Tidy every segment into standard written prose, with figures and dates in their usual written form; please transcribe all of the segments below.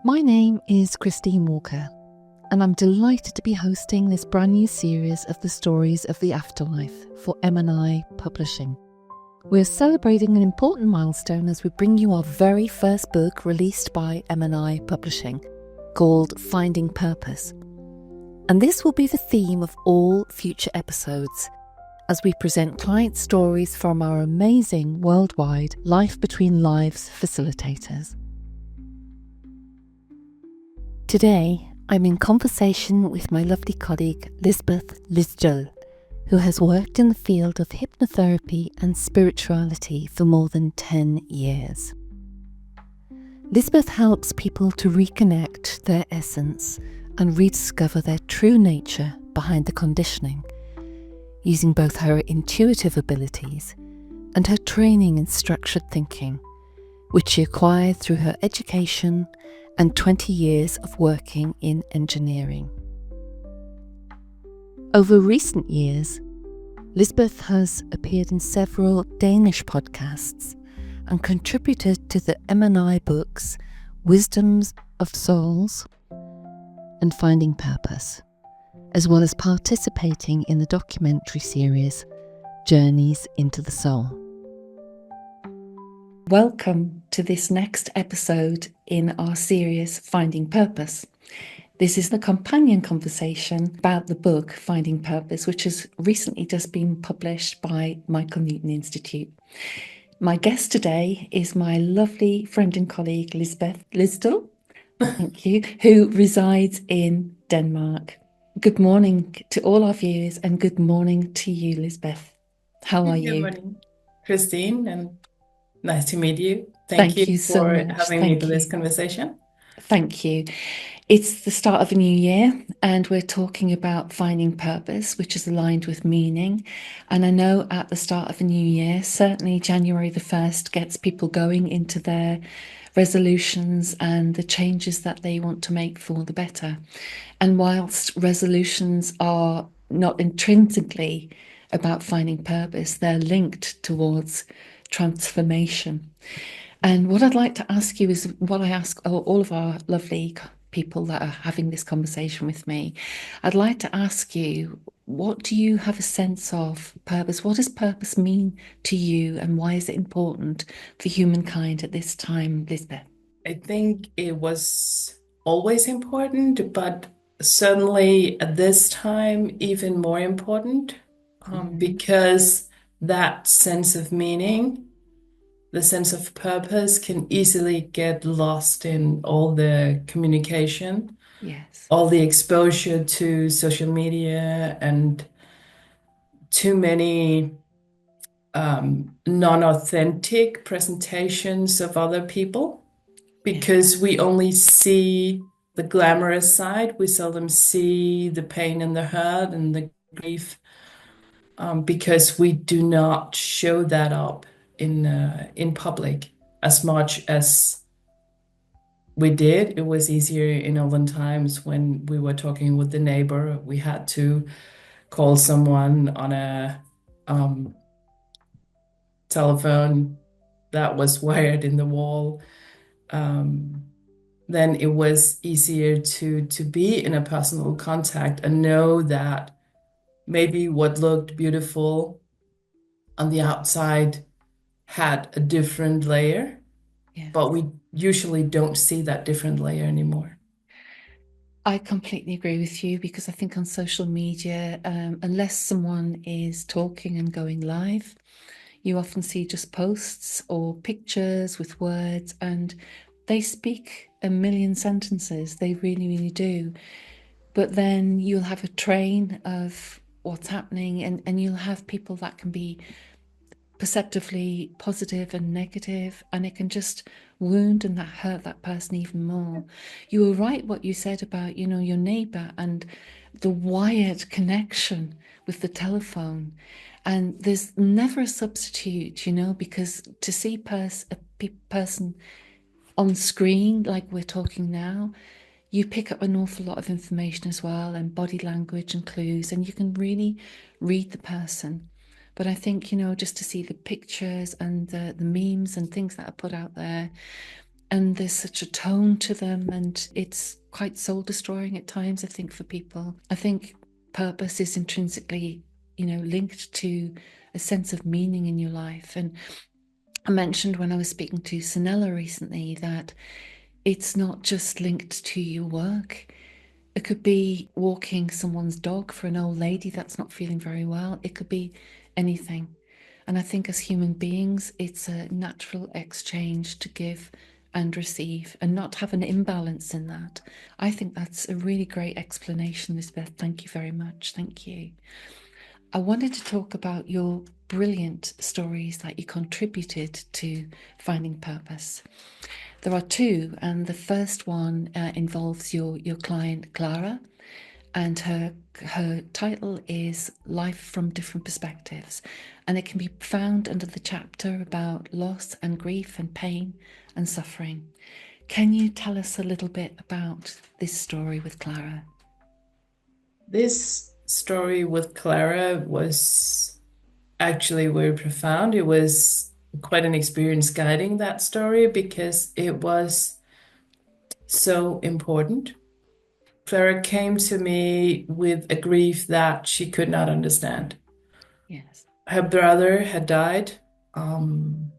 My name is Christine Walker, and I'm delighted to be hosting this brand new series of the stories of the afterlife for MNI Publishing. We're celebrating an important milestone as we bring you our very first book released by MNI Publishing, called Finding Purpose. And this will be the theme of all future episodes, as we present client stories from our amazing worldwide Life Between Lives facilitators. Today, I'm in conversation with my lovely colleague Lisbeth Lysdal, who has worked in the field of hypnotherapy and spirituality for more than 10 years. Lisbeth helps people to reconnect their essence and rediscover their true nature behind the conditioning, using both her intuitive abilities and her training in structured thinking, which she acquired through her education and 20 years of working in engineering. Over recent years, Lisbeth has appeared in several Danish podcasts and contributed to the MNI books Wisdoms of Souls and Finding Purpose, as well as participating in the documentary series Journeys into the Soul. Welcome to this next episode in our series Finding Purpose. This is the companion conversation about the book Finding Purpose, which has recently just been published by Michael Newton Institute. My guest today is my lovely friend and colleague Lisbeth Lysdal, thank you, who resides in Denmark. Good morning to all our viewers and good morning to you, Lisbeth. How are you? Good morning, Christine, and nice to meet you. Thank you so for much. having me for this conversation. Thank you. It's the start of a new year and we're talking about finding purpose, which is aligned with meaning. And I know at the start of a new year, certainly January the 1st gets people going into their resolutions and the changes that they want to make for the better. And whilst resolutions are not intrinsically about finding purpose, they're linked towards transformation. And what I'd like to ask you is what I ask all of our lovely people that are having this conversation with me. I'd like to ask you, what do you have a sense of purpose? What does purpose mean to you and why is it important for humankind at this time, Lisbeth? I think it was always important, but certainly at this time, even more important, because that sense of meaning, the sense of purpose can easily get lost in all the communication, Yes, all the exposure to social media and too many non-authentic presentations of other people, because we only see the glamorous side. We seldom see the pain and the hurt and the grief, because we do not show that up in public as much as we did. It was easier in olden times when we were talking with the neighbor. We had to call someone on a telephone that was wired in the wall. Then it was easier to be in a personal contact and know that maybe what looked beautiful on the outside had a different layer, but we usually don't see that different layer anymore. I completely agree with you because I think on social media, unless someone is talking and going live, you often see just posts or pictures with words and they speak a million sentences. They really, really do. But then you'll have a train of what's happening and you'll have people that can be perceptively positive and negative, and it can just wound and that hurt that person even more. You were right what you said about, your neighbor and the wired connection with the telephone. And there's never a substitute, because to see a person on screen like we're talking now, you pick up an awful lot of information as well, and body language and clues, and you can really read the person. But I think, just to see the pictures and the memes and things that are put out there, and there's such a tone to them, and it's quite soul destroying at times, I think, for people. I think purpose is intrinsically, linked to a sense of meaning in your life. And I mentioned when I was speaking to Sanella recently that it's not just linked to your work. It could be walking someone's dog for an old lady that's not feeling very well. It could be anything. And I think as human beings, it's a natural exchange to give and receive and not have an imbalance in that. I think that's a really great explanation, Lisbeth. Thank you very much. Thank you. I wanted to talk about your brilliant stories that you contributed to finding purpose. There are two, and the first one involves your client Clara, and her title is Life from Different Perspectives, and it can be found under the chapter about loss and grief and pain and suffering. Can you tell us a little bit about this story with Clara? This story with Clara was actually very profound. It was quite an experience guiding that story because it was so important. Clara came to me with a grief that she could not understand. Yes. Her brother had died. Um,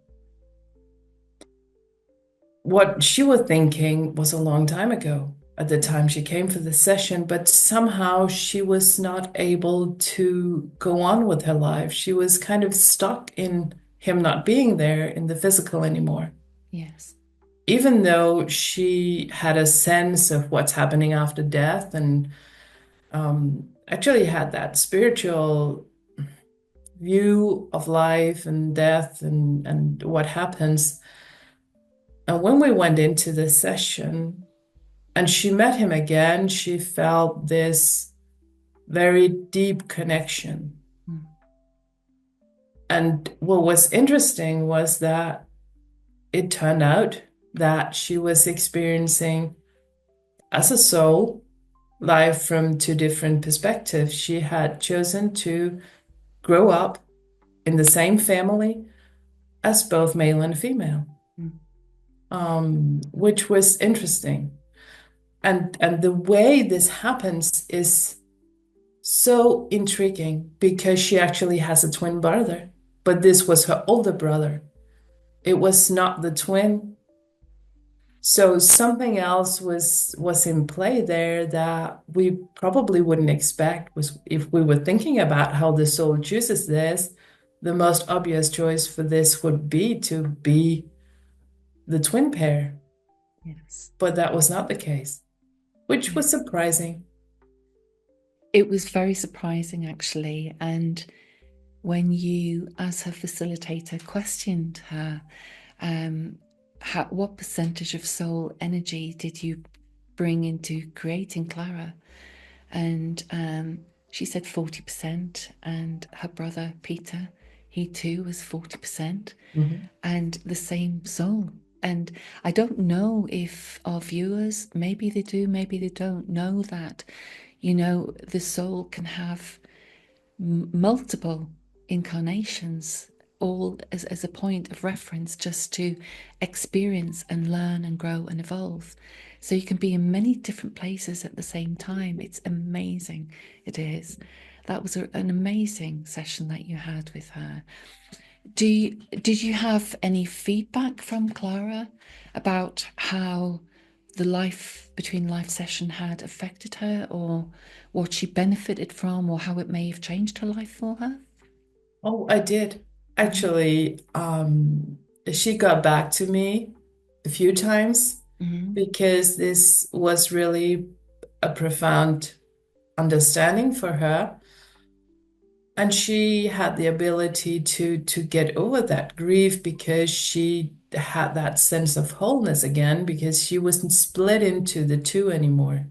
what she was thinking was a long time ago at the time she came for the session, but somehow she was not able to go on with her life. She was kind of stuck in him not being there in the physical anymore. Yes. Even though she had a sense of what's happening after death and actually had that spiritual view of life and death and what happens. And when we went into the session and she met him again, she felt this very deep connection. Mm. And what was interesting was that it turned out that she was experiencing, as a soul, life from two different perspectives. She had chosen to grow up in the same family as both male and female, Mm. which was interesting. And the way this happens is so intriguing because she actually has a twin brother, but this was her older brother. It was not the twin. So something else was in play there that we probably wouldn't expect. Was if we were thinking about how the soul chooses this, the most obvious choice for this would be to be the twin pair, Yes. but that was not the case, which Yeah. was surprising. It was very surprising, actually. And when you, as her facilitator, questioned her, what percentage of soul energy did you bring into creating Clara? And she said 40%, and her brother Peter, he too was 40%, Mhm. and the same soul. And I don't know if our viewers, maybe they do, maybe they don't know that, the soul can have multiple incarnations, all as a point of reference just to experience and learn and grow and evolve. So you can be in many different places at the same time. It's amazing. It is. That was an amazing session that you had with her. Did you have any feedback from Clara about how the life between life session had affected her, or what she benefited from, or how it may have changed her life for her? Oh, I did. Mm-hmm. Actually, she got back to me a few times Mm-hmm. because this was really a profound understanding for her. And she had the ability to get over that grief because she had that sense of wholeness again because she wasn't split into the two anymore.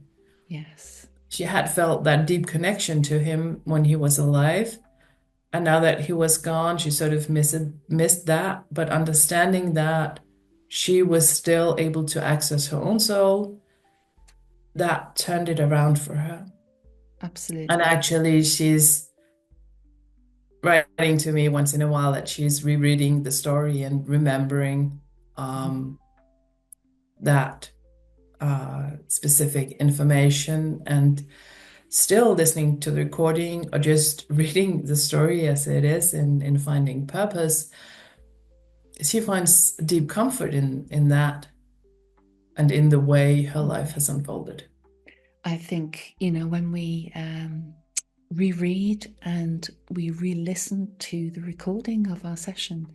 Yes. She had felt that deep connection to him when he was alive. And now that he was gone, she sort of missed that. But understanding that she was still able to access her own soul, that turned it around for her. And Absolutely. actually, she's writing to me once in a while that she's rereading the story and remembering Mm. um, that specific information, and still listening to the recording or just reading the story as it is in Finding Purpose, she finds deep comfort in that and in the way her life has unfolded. I think, when we reread and we re-listen to the recording of our session,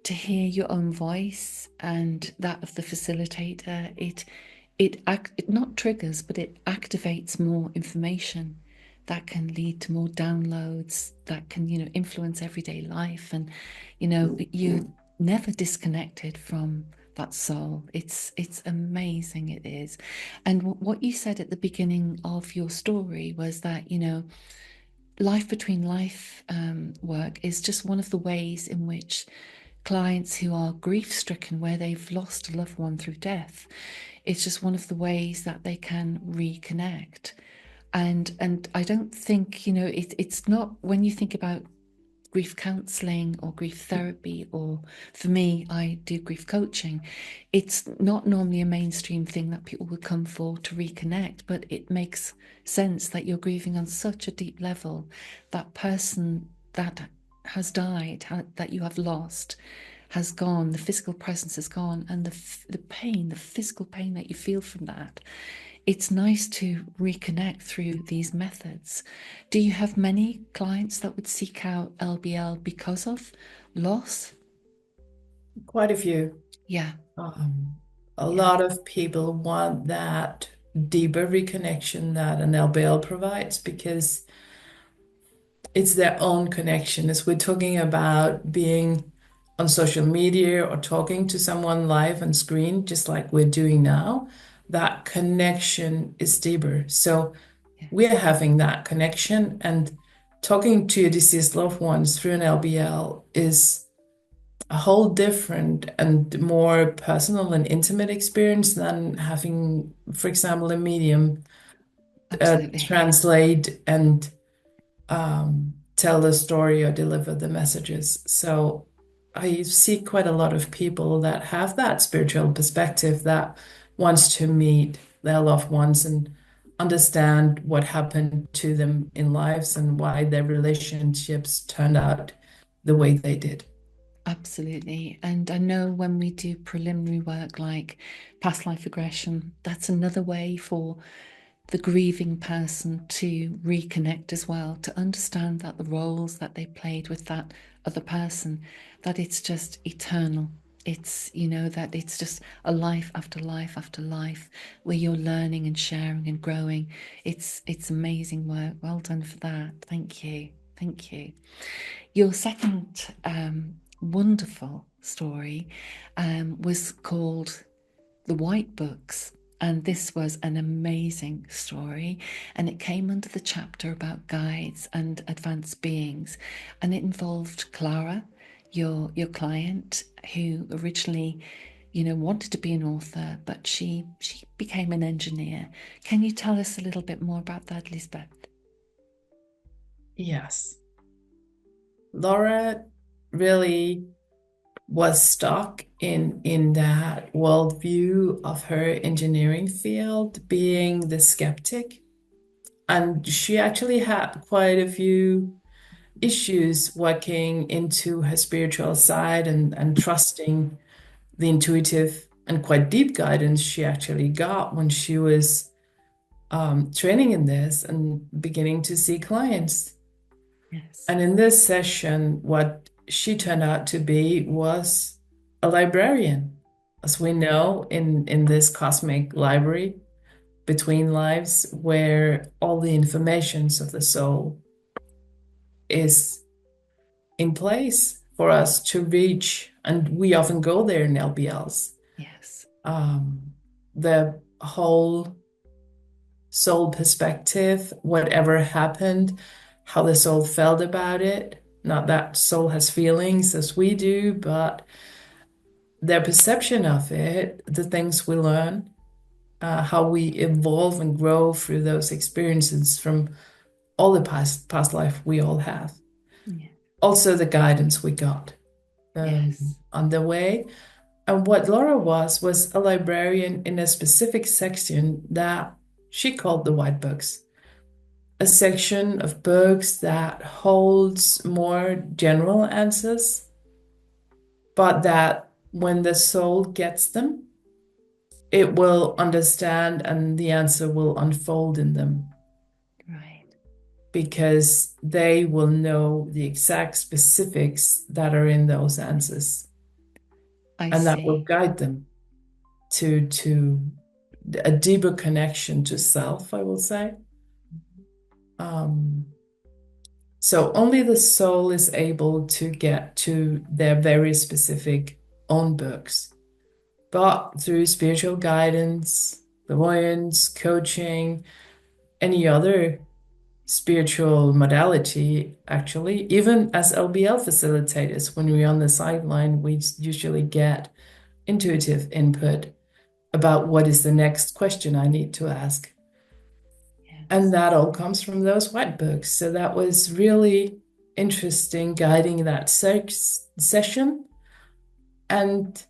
to hear your own voice and that of the facilitator, it not triggers, but it activates more information that can lead to more downloads that can, influence everyday life. And, you're never disconnected from that soul. It's amazing, it is. And what you said at the beginning of your story was that, life between life work is just one of the ways in which clients who are grief stricken, where they've lost a loved one through death, it's just one of the ways that they can reconnect. And I don't think, it's not, when you think about grief counseling or grief therapy, or for me, I do grief coaching, it's not normally a mainstream thing that people would come for to reconnect, but it makes sense that you're grieving on such a deep level. That person that has died, that you have lost, has gone, the physical presence has gone, and the pain, the physical pain that you feel from that, it's nice to reconnect through these methods. Do you have many clients that would seek out LBL because of loss? Quite a few. Yeah, A yeah, lot of people want that deeper reconnection that an LBL provides because it's their own connection. As we're talking about being on social media or talking to someone live on screen, just like we're doing now, that connection is deeper. So yeah, we're having that connection, and talking to your deceased loved ones through an LBL is a whole different and more personal and intimate experience than having, for example, a medium absolutely. translate and tell the story or deliver the messages. So I see quite a lot of people that have that spiritual perspective that wants to meet their loved ones and understand what happened to them in lives and why their relationships turned out the way they did. Absolutely. And I know when we do preliminary work like past life regression, that's another way for the grieving person to reconnect as well, to understand that the roles that they played with that other person, that it's just eternal. It's, that it's just a life after life after life where you're learning and sharing and growing. It's amazing work. Well done for that. Thank you. Thank you. Your second wonderful story was called The White Books. And this was an amazing story. And it came under the chapter about guides and advanced beings. And it involved Clara, your client, who originally, wanted to be an author, but she became an engineer. Can you tell us a little bit more about that, Lisbeth? Yes. Laura really was stuck in that worldview of her engineering field, being the skeptic. And she actually had quite a few issues working into her spiritual side and trusting the intuitive and quite deep guidance she actually got when she was training in this and beginning to see clients. Yes, And in this session, what she turned out to be was a librarian. As we know, in this cosmic library between lives, where all the informations of the soul is in place for us to reach. And we often go there in LBLs. yes, The whole soul perspective, whatever happened, how the soul felt about it. Not that soul has feelings as we do, but their perception of it, the things we learn, how we evolve and grow through those experiences from all the past life we all have. yeah, Also, the guidance we got yes, on the way. And what Laura was a librarian in a specific section that she called the white books, a section of books that holds more general answers, but that when the soul gets them, it will understand and the answer will unfold in them Right. because they will know the exact specifics that are in those answers, I and that will see. guide them to a deeper connection to self, I will say. Um, so only the soul is able to get to their very specific own books. But through spiritual guidance, clairvoyance, coaching, any other spiritual modality, actually, even as LBL facilitators, when we're on the sideline, we usually get intuitive input about what is the next question I need to ask. And Yes. that all comes from those white books. So that was really interesting guiding that session and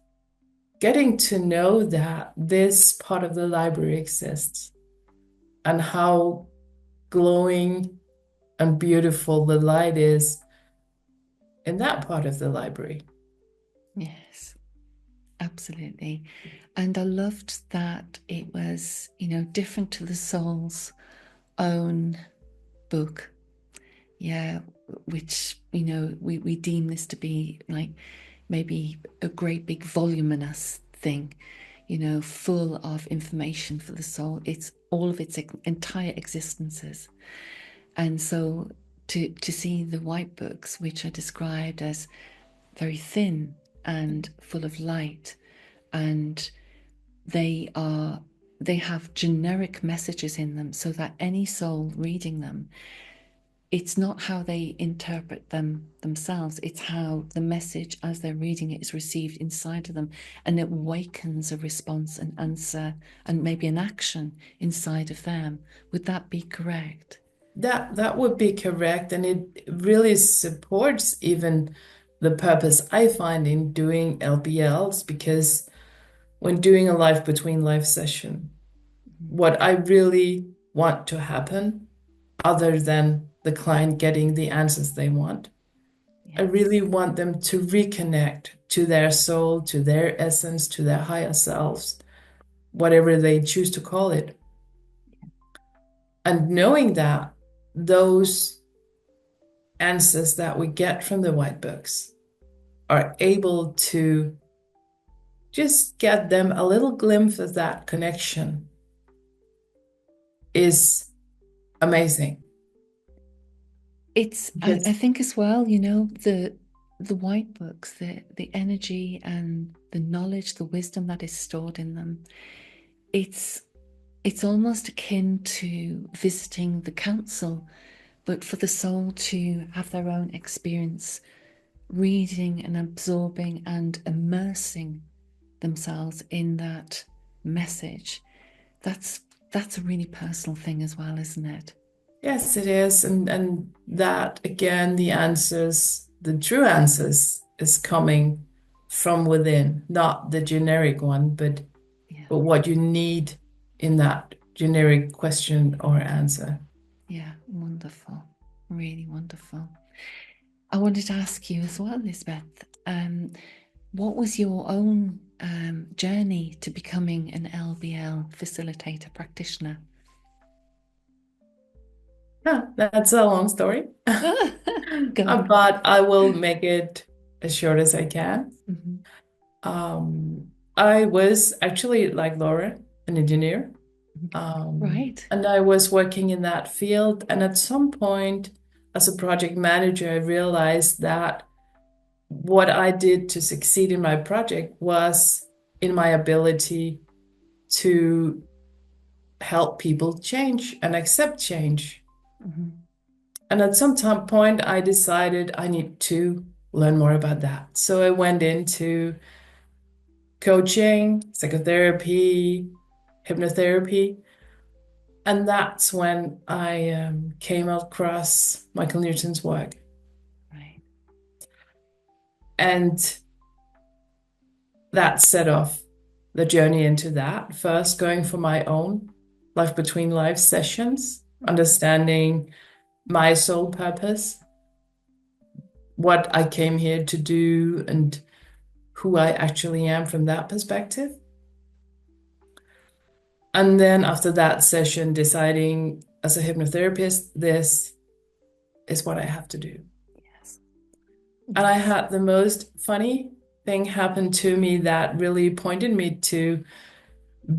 getting to know that this part of the library exists and how glowing and beautiful the light is in that part of the library. Yes. Absolutely. And I loved that it was, different to the soul's own book. Yeah, which, we deem this to be like maybe a great big voluminous thing, full of information for the soul. It's all of its entire existences. And so to see the white books, which are described as very thin and full of light, and they have generic messages in them so that any soul reading them, it's not how they interpret them themselves, it's how the message as they're reading it is received inside of them, and it awakens a response, an answer, and maybe an action inside of them. Would that be correct? That would be correct, and it really supports even the purpose I find in doing LBLs, because when doing a life between life session, Mhm. what I really want to happen, other than the client getting the answers they want, I really Yes. want them to reconnect to their soul, to their essence, to their higher selves, whatever they choose to call it. And knowing that those answers that we get from the white books are able to just get them a little glimpse of that connection is amazing. It's I Because think as well, the white books, the energy and the knowledge, the wisdom that is stored in them, it's it's almost akin to visiting the council, but for the soul to have their own experience, reading and absorbing and immersing themselves in that message. That's that's a really personal thing as well, isn't it? yes, it is. And that again, the answers, the true answers is coming from within, not the generic one, Yeah. but what you need in that generic question or answer. Yeah, wonderful. Really wonderful. I wanted to ask you as well, Lisbeth, what was your own journey to becoming an LBL facilitator practitioner? Yeah, that's a long story. Go on. But I will make it as short as I can. Mhm. I was actually, like Laura, an engineer. Right. And I was working in that field. And at some point, as a project manager, I realized that what I did to succeed in my project was in my ability to help people change and accept change. Mhm. And at some point, I decided I need to learn more about that. So I went into coaching, psychotherapy, hypnotherapy. And that's when I came across Michael Newton's work. Right. And that set off the journey into that. First, going for my own life between life sessions, understanding my soul purpose, what I came here to do, and who I actually am from that perspective. And then after that session, deciding as a hypnotherapist, this is what I have to do. Yes. And I Yes. had the most funny thing happen to me that really pointed me to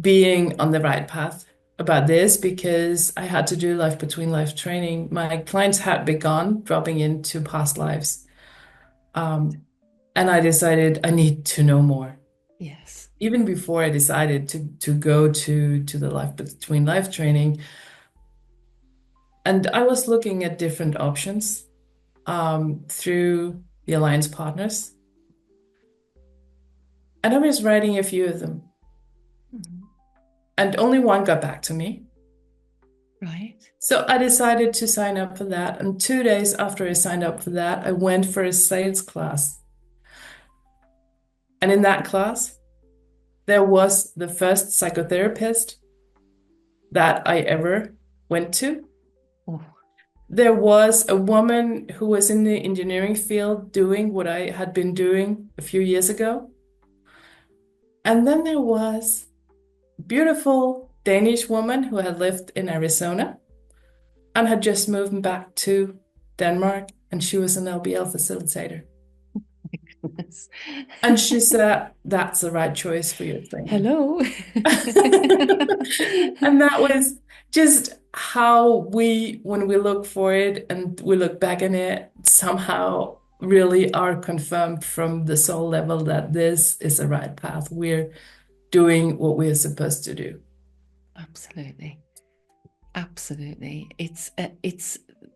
being on the right path about this because I had to do life between life training. My clients had begun dropping into past lives. Um, and I decided I need to know more. Yes. Even before I decided to go to the life between life training, and I was looking at different options through the alliance partners, and I was writing a few of them, Mhm. and only one got back to me. Right. So I decided to sign up for that. And 2 days after I signed up for that, I went for a sales class. And in that class, there was the first psychotherapist that I ever went to. Oh, There was a woman who was in the engineering field doing what I had been doing a few years ago. And then there was a beautiful Danish woman who had lived in Arizona and had just moved back to Denmark, and she was an LBL facilitator. my goodness. And she said, that's the right choice for your training. Hello. And that was just how we, when we look for it and we look back in it, somehow really are confirmed from the soul level that this is the right path. We're doing what we're supposed to do. Absolutely. Absolutely. It's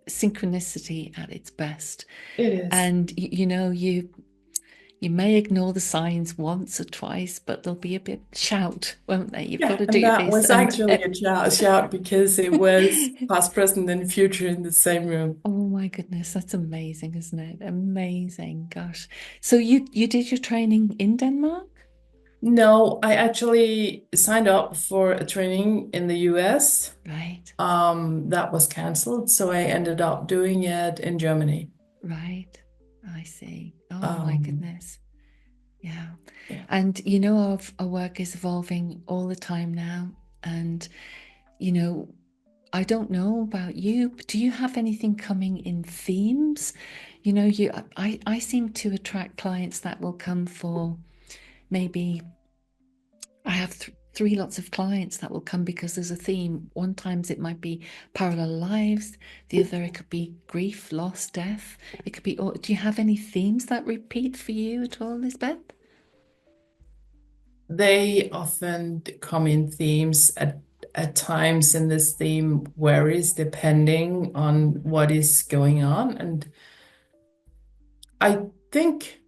synchronicity at its best. It is. And you may ignore the signs once or twice, but there'll be a bit shout, won't they? You've got Yeah, to and do that this. was actually a shout because it was past, present, and future in the same room. Oh my goodness, that's amazing, isn't it? Amazing. Gosh. So you did your training in Denmark? No, I actually signed up for a training in the US. Right. That was canceled, so I ended up doing it in Germany. Right. I see. Oh my Um, goodness. Yeah. yeah. And our work is evolving all the time now. And you know, I don't know about you, but do you have anything coming in themes? I seem to attract clients that will come for maybe I have three lots of clients that will come because there's a theme. One times it might be parallel lives, the other it could be grief, loss, death. It could be. Do you have any themes that repeat for you at all, Lisbeth? They often come in themes at times, and this theme varies depending on what is going on. And I think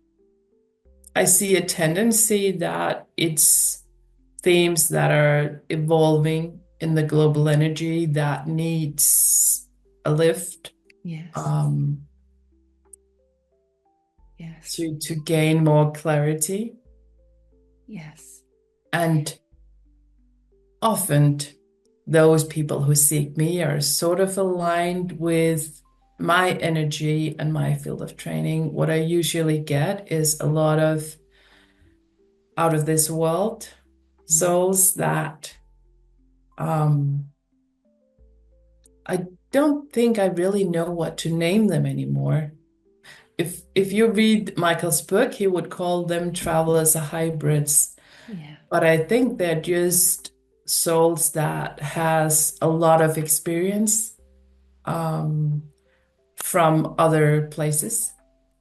I see a tendency that it's themes that are evolving in the global energy that needs a lift. Yes. Um, Yes. to gain more clarity. Yes. And often those people who seek me are sort of aligned with my energy and my field of training. What I usually get is a lot of out of this world souls that um, I don't think I really know what to name them anymore. If you read Michael's book, he would call them travelers or hybrids. Yeah. But I think they're just souls that has a lot of experience um, from other places,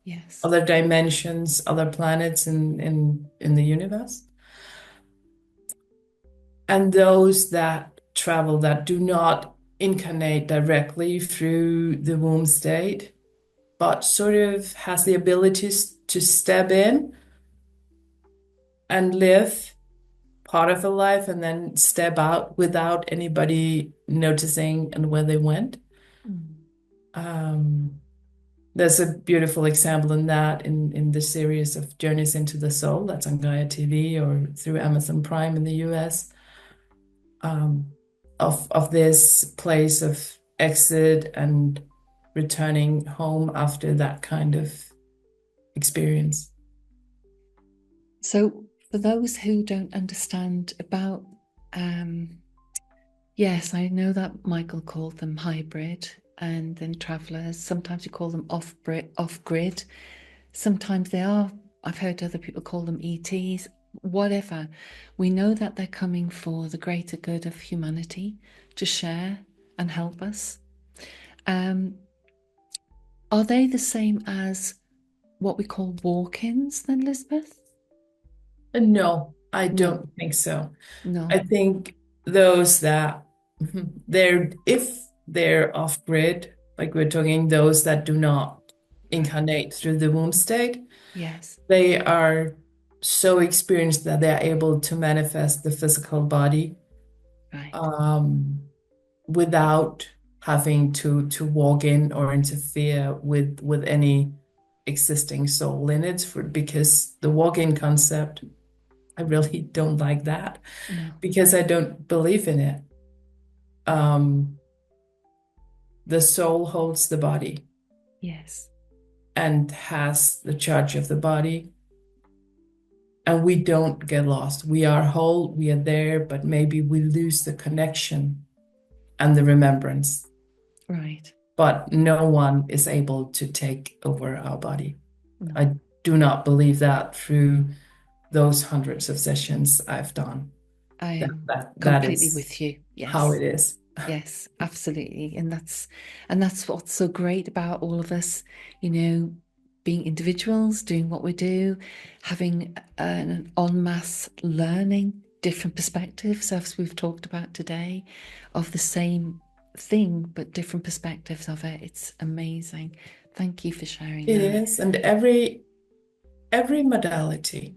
Yes. other dimensions, other planets in the universe. And those that travel that do not incarnate directly through the womb state, but sort of has the abilities to step in and live part of a life and then step out without anybody noticing and where they went. Mm. Um, There's a beautiful example in that in the series of Journeys into the Soul that's on Gaia TV or through Amazon Prime in the US, of this place of exit and returning home after that kind of experience. So, for those who don't understand about, yes, I know that Michael called them hybrid and then travelers. Sometimes you call them off grid. Sometimes they are, I've heard other people call them ETs, whatever. We know that they're coming for the greater good of humanity to share and help us. Are they the same as what we call walk-ins then, Lisbeth? No, I No, don't think so. I no. think those that if they're off grid, like we're talking those that do not Right. incarnate through the womb state, Yes. they are so experienced that they're able to manifest the physical body Right. um, without having to walk in or interfere with any existing soul in it because the walk-in concept, I really don't like that No. because I don't believe in it. Um, the soul holds the body Yes. and has the charge of the body, and we don't get lost. We are whole, we are there, but maybe we lose the connection and the remembrance. Right. But no one is able to take over our body. No. I do not believe that through those hundreds of sessions I've done. I That am that completely is with you. how Yes. it is. Yes, absolutely. And that's what's so great about all of us, you know, being individuals, doing what we do, having an en masse learning, different perspectives, as we've talked about today, of the same thing, but different perspectives of it. It's amazing. Thank you for sharing It that. is, and every modality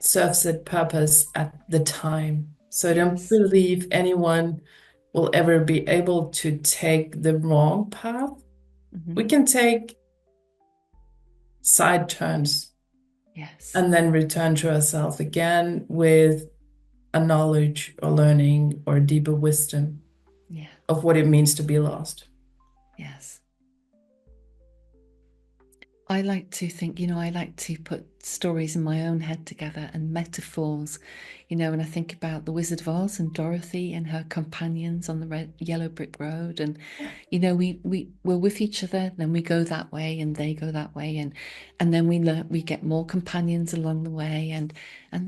serves its purpose at the time. So I don't Yes. believe anyone will ever be able to take the wrong path. We Hmm. can take side turns Yes. and then return to ourselves again with a knowledge or learning or deeper wisdom Yeah. of what it means to be lost. Yes. I like to think, I like to put stories in my own head together and metaphors, and I think about the Wizard of Oz and Dorothy and her companions on the yellow brick road. And, we're with each other, then we go that way and they go that way. And then we get more companions along the way. And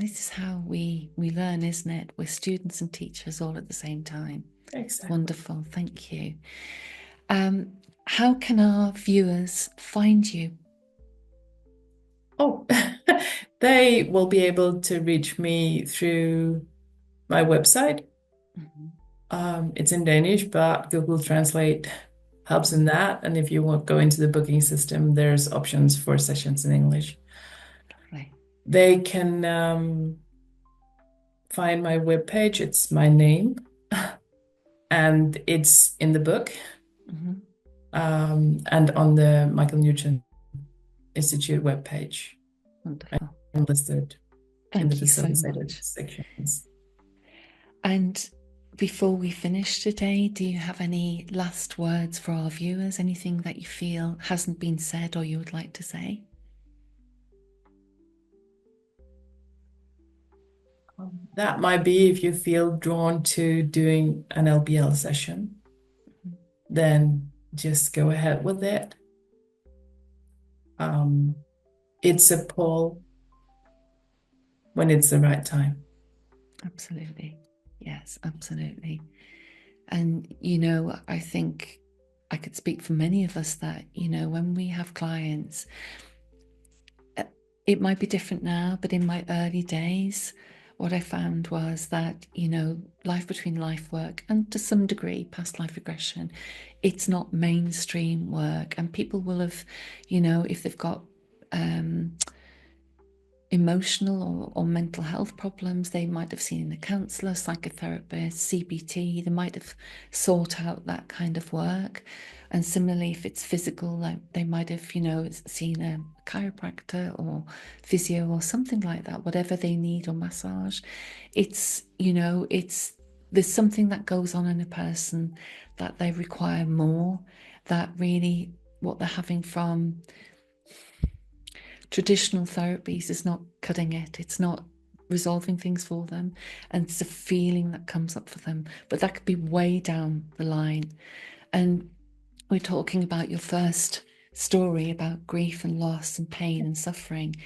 this is how we learn, isn't it? We're students and teachers all at the same time. It's Exactly. wonderful. Thank you. Um, how can our viewers find you? Oh, they will be able to reach me through my website. Mhm. It's in Danish, but Google Translate helps in that. And if you want go into the booking system, there's options for sessions in English. Lovely. They can find my webpage. It's my name, and it's in the book Mhm. and on the Michael Newton Institute webpage Wonderful. and listed in the Thank you so facilitated much. sections. And before we finish today, do you have any last words for our viewers? Anything that you feel hasn't been said or you would like to say? That might be if you feel drawn to doing an LBL session, Mhm. then just go ahead with it. Um, it's a pull when it's the right time. Absolutely. Yes, absolutely. And, I think I could speak for many of us that, when we have clients, uh, it might be different now, but in my early days, what I found was that, life between life work and to some degree past life regression, it's not mainstream work. And people will have, if they've got emotional or mental health problems, they might have seen a counsellor, psychotherapist, CBT. They might have sought out that kind of work. And similarly, if it's physical, like they might have, seen a chiropractor or physio or something like that, whatever they need, or massage. It's there's something that goes on in a person that they require more, that really what they're having from traditional therapies is not cutting it. It's not resolving things for them. And it's a feeling that comes up for them. But that could be way down the line. And we're talking about your first story about grief and loss and pain and suffering.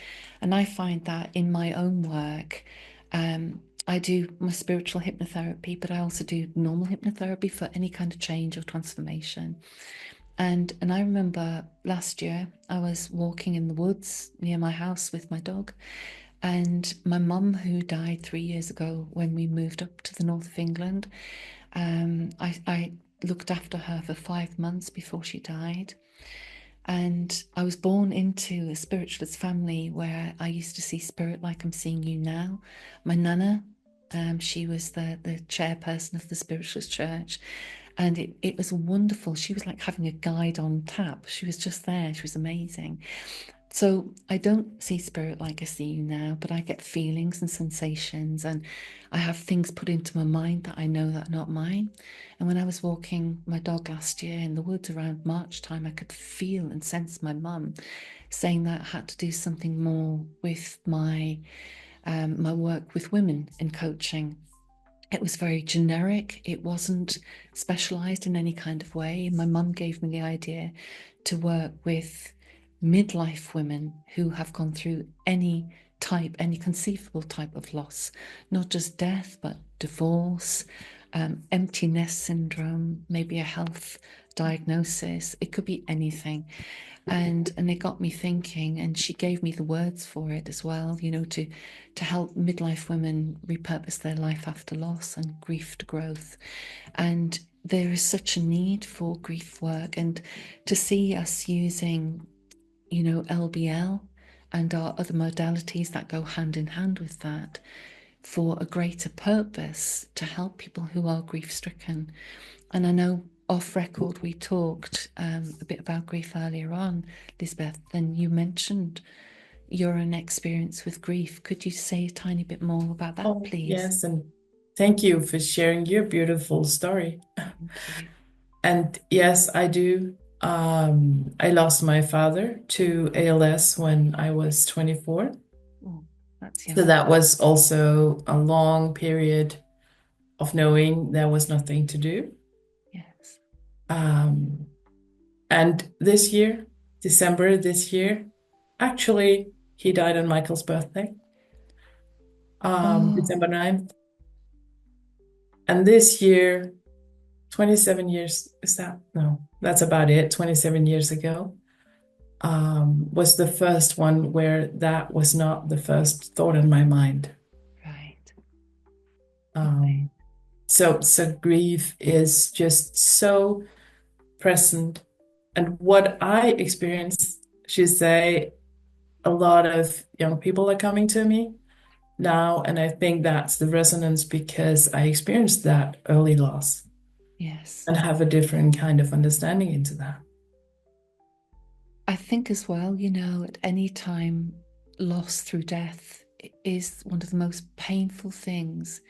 And I find that in my own work, I do my spiritual hypnotherapy, but I also do normal hypnotherapy for any kind of change or transformation. And I remember last year I was walking in the woods near my house with my dog, and my mum, who died 3 years ago when we moved up to the north of England, I looked after her for 5 months before she died. And I was born into a spiritualist family where I used to see spirit like I'm seeing you now. My nana, she was the chairperson of the spiritualist church, and it was wonderful. She was like having a guide on tap. She was just there. She was amazing. So I don't see spirit like I see you now, but I get feelings and sensations, and I have things put into my mind that I know that are not mine. And when I was walking my dog last year in the woods around March time, I could feel and sense my mum saying that I had to do something more with my work with women in coaching. It was very generic. It wasn't specialized in any kind of way. My mum gave me the idea to work with midlife women who have gone through any conceivable type of loss, not just death, but divorce, empty nest syndrome, maybe a health diagnosis. It could be anything. And it got me thinking, and she gave me the words for it as well, to help midlife women repurpose their life after loss and grief to growth. And there is such a need for grief work, and to see us using LBL and our other modalities that go hand in hand with that for a greater purpose to help people who are grief stricken. And I know off record we talked a bit about grief earlier on, Lisbeth, and you mentioned your own experience with grief. Could you say a tiny bit more about that, Oh, please? yes, and thank you for sharing your beautiful story. Thank you. And yes, I do. I lost my father to ALS when I was 24. Oh, that's So young. that was also a long period of knowing there was nothing to do. Yes. Um, and this year, December this year, actually, he died on Michael's birthday, Oh, December 9th. And this year, 27 years, is that? No, that's about it. 27 years ago, was the first one where that was not the first thought in my mind. right. Um, so grief is just so present. And what I experience, should say, a lot of young people are coming to me now, and I think that's the resonance because I experienced that early loss Yes. and have a different kind of understanding into that. I think as well, at any time, loss through death is one of the most painful things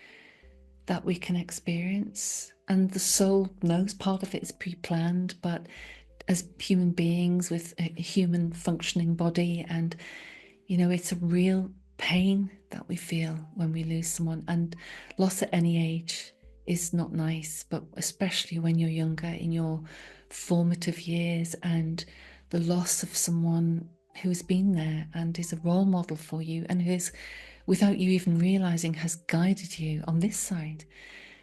that we can experience. And the soul knows part of it is pre planned, but as human beings with a human functioning body, and it's a real pain that we feel when we lose someone. And loss at any age is not nice, but especially when you're younger in your formative years, and the loss of someone who has been there and is a role model for you, and who is, without you even realizing, has guided you on this side.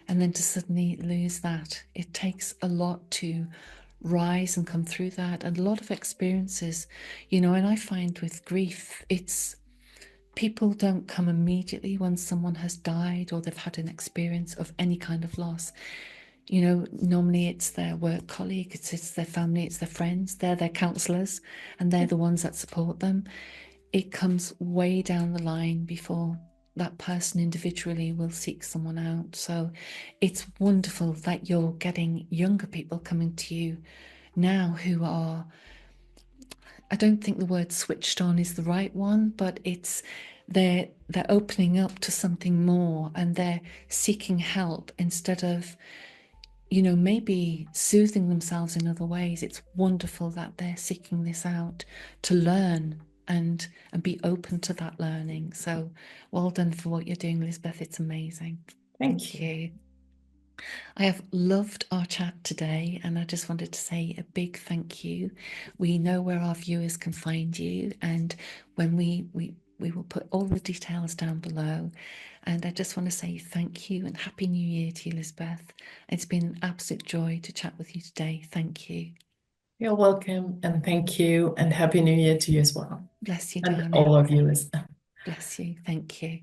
And then to suddenly lose that, it takes a lot to rise and come through that, and a lot of experiences, and I find with grief, it's people don't come immediately when someone has died or they've had an experience of any kind of loss. Normally it's their work colleague, it's their family, it's their friends, they're their counselors, and they're the ones that support them. it comes way down the line before that person individually will seek someone out. So it's wonderful that you're getting younger people coming to you now who are, I don't think the word switched on is the right one, but it's they're opening up to something more, and they're seeking help instead of, maybe soothing themselves in other ways. It's wonderful that they're seeking this out to learn and be open to that learning. So well done for what you're doing, Lisbeth. It's amazing. Thank Thank you. you. I have loved our chat today, and I just wanted to say a big thank you. We know where our viewers can find you, and when we will put all the details down below. And I just want to say thank you and Happy New Year to you, Lisbeth. It's been an absolute joy to chat with you today. Thank you. You're welcome, and thank you, and Happy New Year to you as well, Bless you, and darling. all of you. Bless you. Thank you.